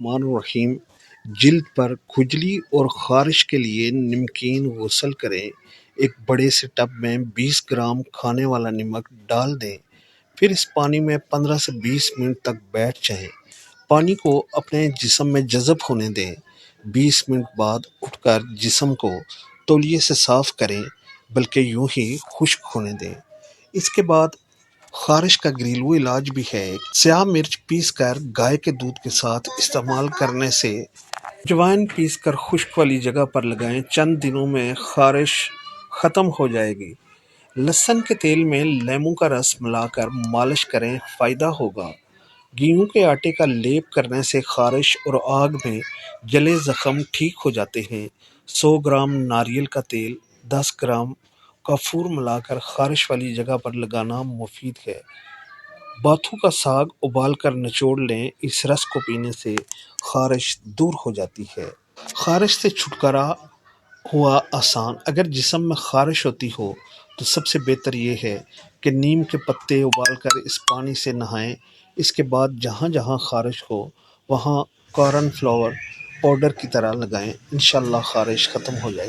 الرحمن الرحیم۔ جلد پر کھجلی اور خارش کے لیے نمکین غسل کریں۔ ایک بڑے سے ٹب میں 20 گرام کھانے والا نمک ڈال دیں، پھر اس پانی میں 15 سے 20 منٹ تک بیٹھ جائیں۔ پانی کو اپنے جسم میں جذب ہونے دیں۔ 20 منٹ بعد اٹھ کر جسم کو تولیے سے صاف کریں، بلکہ یوں ہی خشک ہونے دیں۔ اس کے بعد خارش کا گھریلو علاج بھی ہے۔ سیاہ مرچ پیس کر گائے کے دودھ کے ساتھ استعمال کرنے سے اجوائن پیس کر خشک والی جگہ پر لگائیں، چند دنوں میں خارش ختم ہو جائے گی۔ لہسن کے تیل میں لیموں کا رس ملا کر مالش کریں، فائدہ ہوگا۔ گیہوں کے آٹے کا لیپ کرنے سے خارش اور آگ میں جلے زخم ٹھیک ہو جاتے ہیں۔ 100 گرام ناریل کا تیل 10 گرام کافور ملا کر خارش والی جگہ پر لگانا مفید ہے۔ باتھو کا ساگ ابال کر نچوڑ لیں، اس رس کو پینے سے خارش دور ہو جاتی ہے۔ خارش سے چھٹکارا ہوا آسان۔ اگر جسم میں خارش ہوتی ہو تو سب سے بہتر یہ ہے کہ نیم کے پتے ابال کر اس پانی سے نہائیں۔ اس کے بعد جہاں جہاں خارش ہو وہاں کارن فلاور پاؤڈر کی طرح لگائیں، انشاءاللہ خارش ختم ہو جائے گی۔